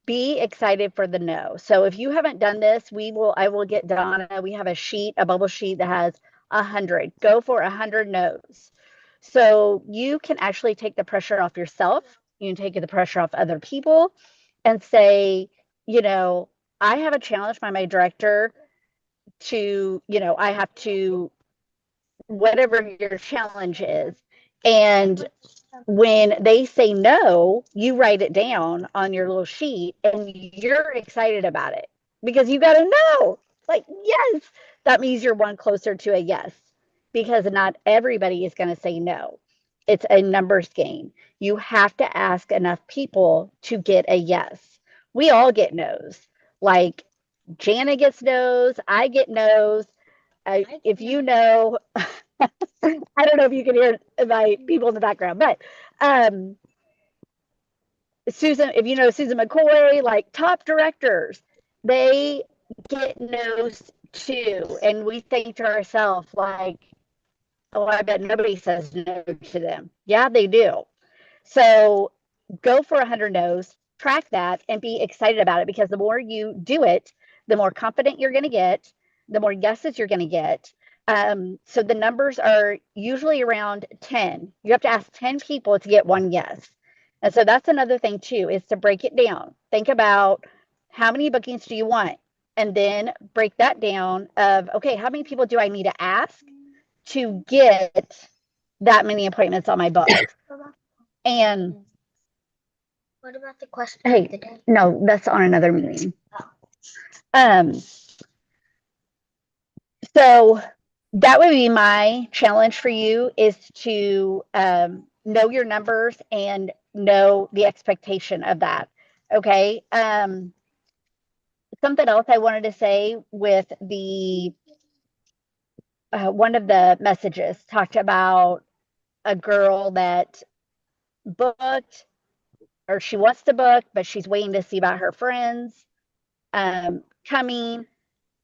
[SPEAKER 9] Be excited for the no. So if you haven't done this, I will get Donna. We have a sheet, a bubble sheet that has 100. Go for 100 no's. So you can actually take the pressure off yourself. You can take the pressure off other people and say, I have a challenge by my director to, I have to, whatever your challenge is. And when they say no, you write it down on your little sheet and you're excited about it because you got a no. Like, yes, that means you're one closer to a yes, because not everybody is going to say no. It's a numbers game. You have to ask enough people to get a yes. We all get no's. Like Jana gets no's, I get no's. If you know, I don't know if you can hear my people in the background, but Susan, if you know Susan McCoy, like top directors, they get no's too. And we think to ourselves, like, oh, I bet nobody says no to them. Yeah, they do. So go for 100 no's, track that, and be excited about it, because the more you do it, the more confident you're going to get, the more yeses you're going to get. So the numbers are usually around 10. You have to ask 10 people to get one yes. And so that's another thing too, is to break it down. Think about how many bookings do you want? And then break that down of, okay, how many people do I need to ask to get that many appointments on my book? And
[SPEAKER 2] What about the question?
[SPEAKER 9] hey, no, that's on another meeting. So that would be my challenge for you, is to know your numbers and know the expectation of that. Okay. Something else I wanted to say with the one of the messages talked about a girl that booked, or she wants to book, but she's waiting to see about her friends coming.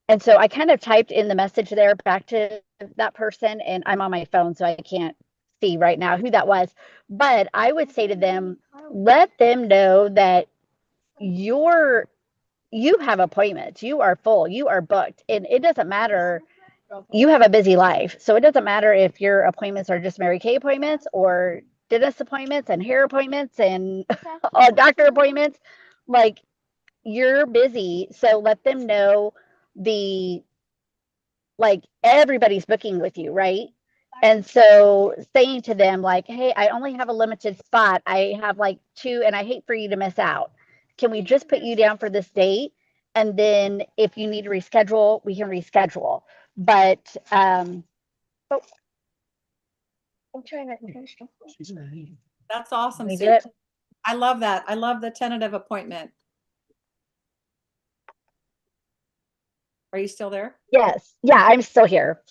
[SPEAKER 9] And so I kind of typed in the message there back to that person, and I'm on my phone, so I can't see right now who that was. But I would say to them, let them know that you have appointments, you are full, you are booked, and it doesn't matter. You have a busy life. So it doesn't matter if your appointments are just Mary Kay appointments or dentist appointments and hair appointments and doctor appointments. Like, you're busy, so let them know like everybody's booking with you, right? And so saying to them like, hey, I only have a limited spot. I have like 2 and I hate for you to miss out. Can we just put you down for this date? And then if you need to reschedule, we can reschedule. But I'm trying to finish.
[SPEAKER 1] That's awesome,
[SPEAKER 9] We
[SPEAKER 1] Sue.
[SPEAKER 9] do it.
[SPEAKER 1] I love that. I love the tentative appointment. Are you still there?
[SPEAKER 9] Yes. Yeah, I'm still here.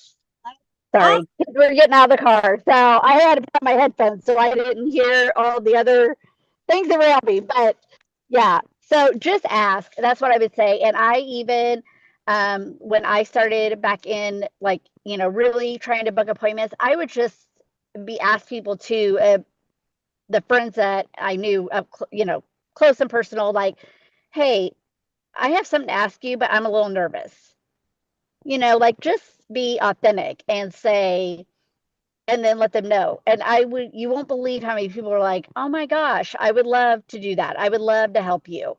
[SPEAKER 9] Sorry. We're getting out of the car. So I had to put on my headphones so I didn't hear all the other things around me. But yeah, so just ask. That's what I would say. And I even, when I started back in, like, really trying to book appointments, I would just ask people to, the friends that I knew, close and personal, like, hey, I have something to ask you, but I'm a little nervous. Like, just be authentic and say, and then let them know. And you won't believe how many people are like, oh my gosh, I would love to do that. I would love to help you.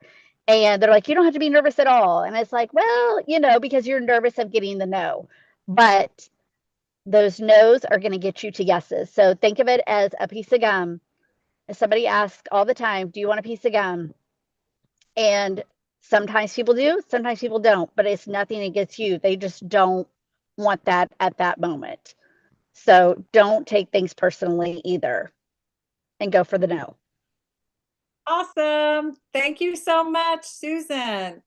[SPEAKER 9] And they're like, you don't have to be nervous at all. And it's like, well, because you're nervous of getting the no. But those no's are going to get you to yeses. So think of it as a piece of gum. If somebody asks all the time, do you want a piece of gum? And sometimes people do, sometimes people don't, but it's nothing against you. They just don't want that at that moment. So don't take things personally either and go for the no.
[SPEAKER 1] Awesome. Thank you so much, Susan.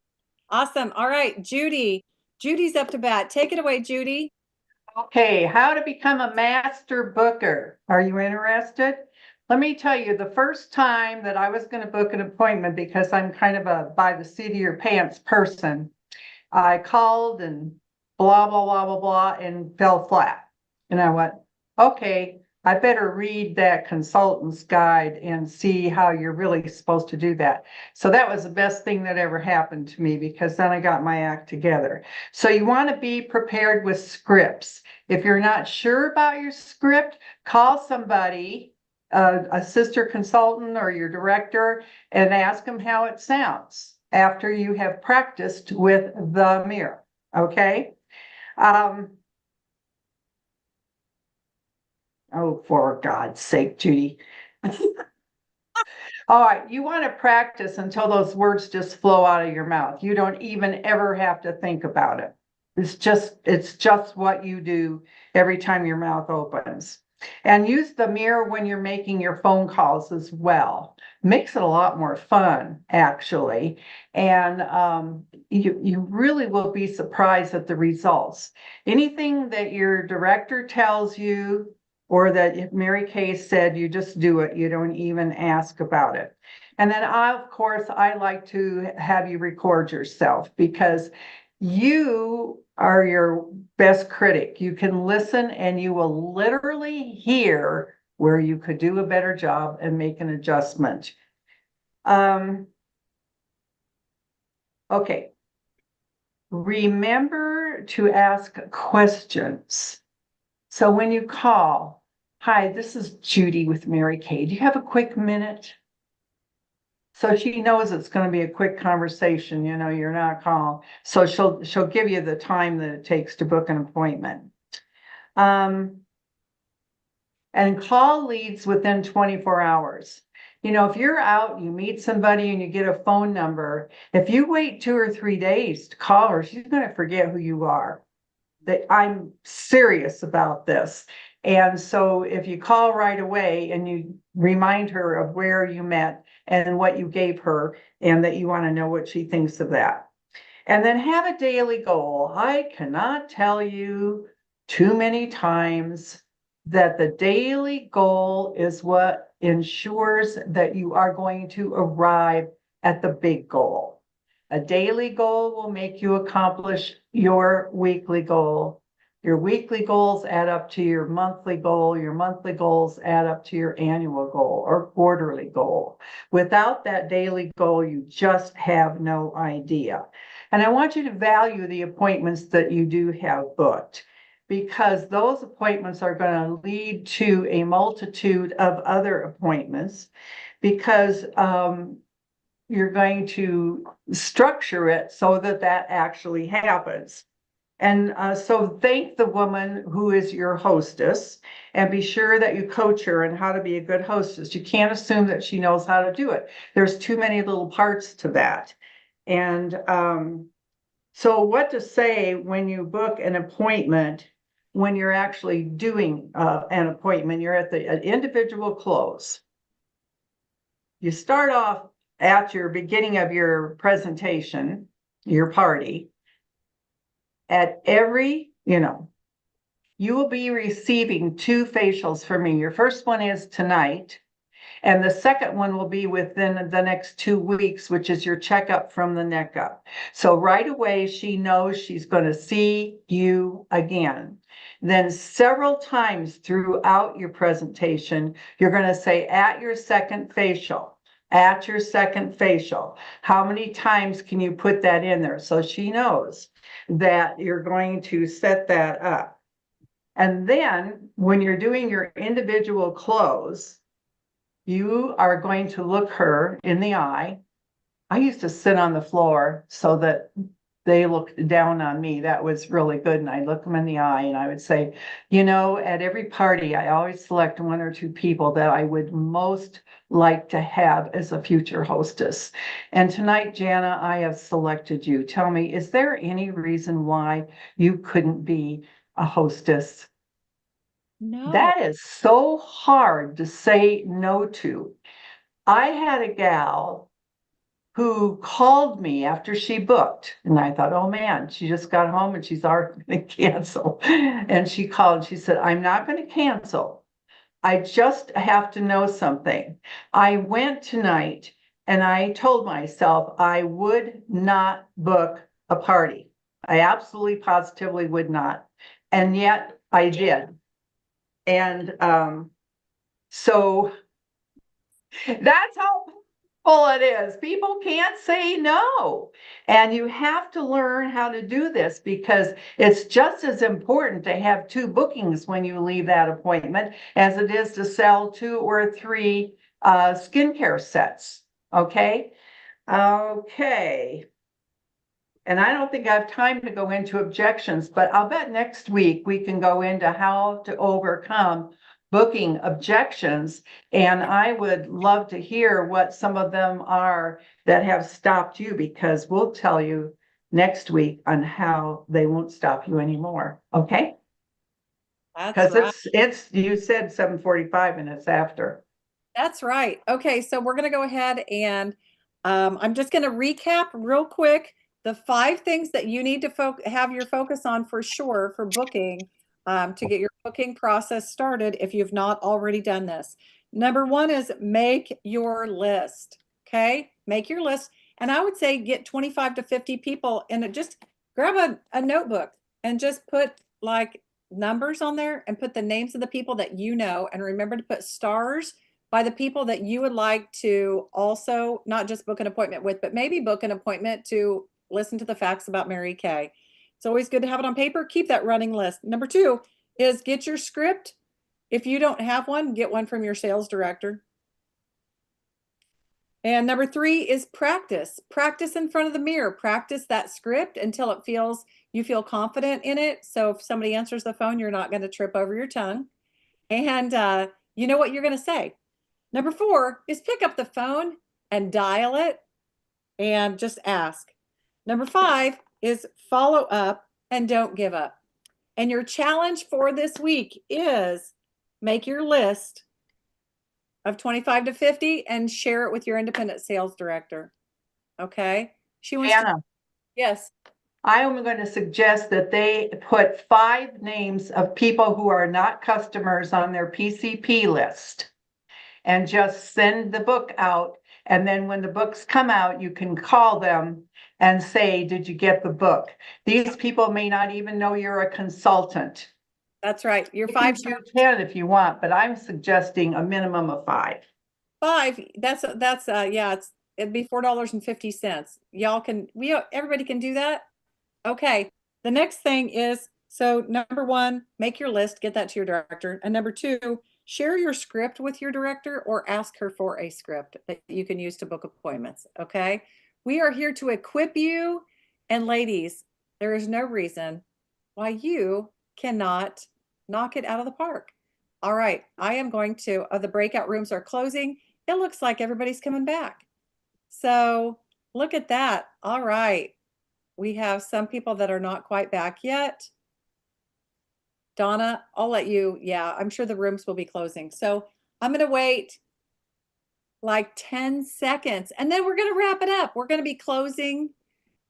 [SPEAKER 1] Awesome. All right, Judy. Judy's up to bat. Take it away, Judy.
[SPEAKER 4] Okay, how to become a master booker. Are you interested? Let me tell you, the first time that I was going to book an appointment, because I'm kind of a by the seat of your pants person, I called and blah, blah, blah, blah, blah, and fell flat. And I went, okay, I better read that consultant's guide and see how you're really supposed to do that. So that was the best thing that ever happened to me, because then I got my act together. So you want to be prepared with scripts. If you're not sure about your script, call somebody, a sister consultant or your director, and ask them how it sounds after you have practiced with the mirror. Okay. Oh, for God's sake, Judy. All right, you want to practice until those words just flow out of your mouth. You don't even ever have to think about it. It's just what you do every time your mouth opens. And use the mirror when you're making your phone calls as well. Makes it a lot more fun, actually. And you really will be surprised at the results. Anything that your director tells you, or that Mary Kay said, you just do it. You don't even ask about it. And then of course, I like to have you record yourself, because you are your best critic. You can listen and you will literally hear where you could do a better job and make an adjustment. Okay. Remember to ask questions. So when you call, hi, this is Judy with Mary Kay. Do you have a quick minute? So she knows it's going to be a quick conversation. You're not calling. So she'll give you the time that it takes to book an appointment. And call leads within 24 hours. If you're out, you meet somebody and you get a phone number, if you wait 2 or 3 days to call her, she's going to forget who you are. That I'm serious about this. And so if you call right away and you remind her of where you met and what you gave her, and that you want to know what she thinks of that. And then have a daily goal. I cannot tell you too many times that the daily goal is what ensures that you are going to arrive at the big goal. A daily goal will make you accomplish your weekly goal. Your weekly goals add up to your monthly goal. Your monthly goals add up to your annual goal or quarterly goal. Without that daily goal, you just have no idea. And I want you to value the appointments that you do have booked. because those appointments are going to lead to a multitude of other appointments because you're going to structure it so that that actually happens. And so thank the woman who is your hostess and be sure that you coach her on how to be a good hostess. You can't assume that she knows how to do it. There's too many little parts to that. And so what to say when you book an appointment, when you're actually doing an appointment, you're at the individual close. You start off at your beginning of your presentation, your party. At every, you will be receiving 2 facials from me. Your first one is tonight, and the second one will be within the next 2 weeks, which is your checkup from the neck up. So right away, she knows she's going to see you again. Then several times throughout your presentation, you're going to say at your second facial, at your second facial. How many times can you put that in there? So she knows that you're going to set that up. And then when you're doing your individual close, you are going to look her in the eye. I used to sit on the floor so that they looked down on me. That was really good. And I look them in the eye and I would say, at every party, I always select 1 or 2 people that I would most like to have as a future hostess. And tonight, Jana, I have selected you. Tell me, is there any reason why you couldn't be a hostess?
[SPEAKER 1] No.
[SPEAKER 4] That is so hard to say no to. I had a gal who called me after she booked. And I thought, oh man, she just got home and she's already going to cancel. And she called and she said, I'm not going to cancel. I just have to know something. I went tonight and I told myself I would not book a party. I absolutely positively would not. And yet I did. And so that's how full it is. People can't say no. And you have to learn how to do this because it's just as important to have 2 bookings when you leave that appointment as it is to sell 2 or 3 skincare sets. Okay. Okay. And I don't think I have time to go into objections, but I'll bet next week we can go into how to overcome booking objections. And I would love to hear what some of them are that have stopped you, because we'll tell you next week on how they won't stop you anymore. Okay?
[SPEAKER 1] That's
[SPEAKER 4] Because
[SPEAKER 1] right.
[SPEAKER 4] it's you said 7:45 and it's after.
[SPEAKER 1] That's right. Okay, so we're going to go ahead and I'm just going to recap real quick the 5 things that you need to have your focus on for sure for booking to get your booking process started if you've not already done this. Number 1 is make your list. Okay, make your list. And I would say get 25 to 50 people and just grab a notebook and just put like numbers on there and put the names of the people that you know, and remember to put stars by the people that you would like to also not just book an appointment with, but maybe book an appointment to listen to the facts about Mary Kay. It's always good to have it on paper. Keep that running list. Number 2 is get your script. If you don't have one, get one from your sales director. And number 3 is practice. Practice in front of the mirror. Practice that script until you feel confident in it. So if somebody answers the phone, you're not going to trip over your tongue. And you know what you're going to say. Number 4 is pick up the phone and dial it and just ask. Number 5 is follow up and don't give up. And your challenge for this week is make your list of 25 to 50 and share it with your independent sales director. Okay? She wants
[SPEAKER 4] Anna,
[SPEAKER 1] yes.
[SPEAKER 4] I am going to suggest that they put 5 names of people who are not customers on their PCP list and just send the book out. And then when the books come out, you can call them and say, did you get the book? These people may not even know you're a consultant.
[SPEAKER 1] That's right. You're
[SPEAKER 4] You can
[SPEAKER 1] 5
[SPEAKER 4] do 10 if you want, but I'm suggesting a minimum of 5.
[SPEAKER 1] 5. That's yeah, it'd be $4.50. Y'all can everybody can do that. Okay. The next thing is So number one, make your list, get that to your director. And number two, share your script with your director or ask her for a script that you can use to book appointments. Okay. We are here to equip you. And ladies, there is no reason why you cannot knock it out of the park. All right. I am going to, the breakout rooms are closing. It looks like everybody's coming back. So look at that. All right. We have some people that are not quite back yet. Donna, I'll let you, yeah, I'm sure the rooms will be closing. So I'm going to wait like 10 seconds and then we're going to wrap it up. We're going to be closing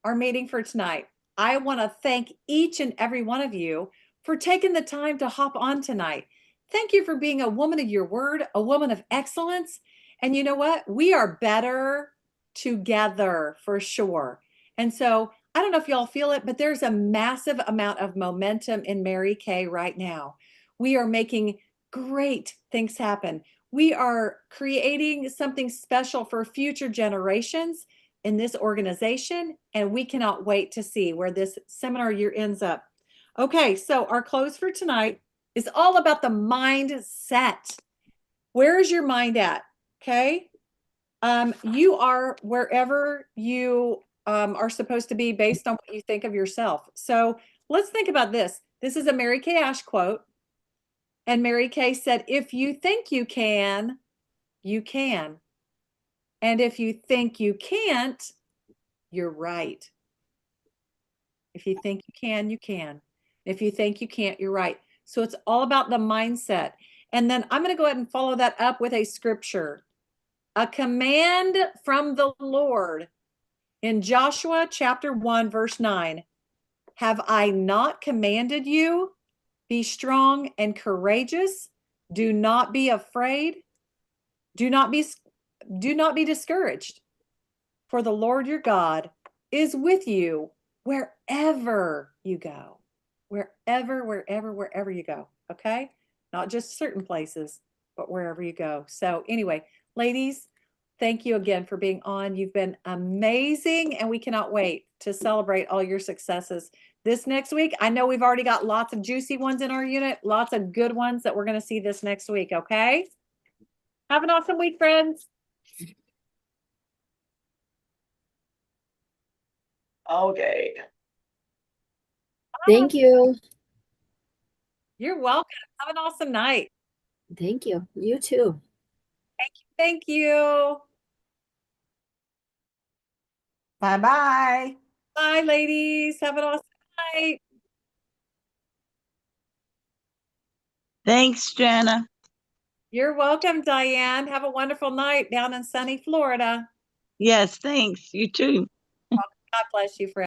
[SPEAKER 1] our meeting for tonight. I want to thank each and every one of you for taking the time to hop on tonight. Thank you for being a woman of your word, a woman of excellence. And you know what? We are better together for sure. And so I don't know if y'all feel it, but there's a massive amount of momentum in Mary Kay right now. We are making great things happen. We are creating something special for future generations in this organization, and we cannot wait to see where this seminar year ends up. Okay, so our close for tonight is all about the mindset. Where is your mind at? Okay. You are wherever you are supposed to be based on what you think of yourself. So let's think about this. This is a Mary Kay Ash quote. And Mary Kay said, if you think you can, you can. And if you think you can't, you're right. If you think you can, you can. If you think you can't, you're right. So it's all about the mindset. And then I'm going to go ahead and follow that up with a scripture. A command from the Lord in Joshua chapter 1, verse 9. Have I not commanded you? Be strong and courageous. Do not be afraid. Do not be discouraged. For the Lord your God is with you wherever you go. Wherever you go. Okay? Not just certain places, but wherever you go. So anyway, ladies, thank you again for being on. You've been amazing, and we cannot wait to celebrate all your successes this next week. I know we've already got lots of juicy ones in our unit, lots of good ones that we're going to see this next week, okay? Have an awesome week, friends.
[SPEAKER 4] Okay.
[SPEAKER 2] Thank you.
[SPEAKER 1] You're welcome. Have an awesome night.
[SPEAKER 2] Thank you. You too.
[SPEAKER 1] Thank you.
[SPEAKER 3] Bye-bye.
[SPEAKER 1] Bye, ladies. Have an awesome night.
[SPEAKER 10] Thanks, Jana.
[SPEAKER 1] You're welcome, Diane. Have a wonderful night down in sunny Florida.
[SPEAKER 10] Yes, thanks. You too.
[SPEAKER 1] God bless you, friends.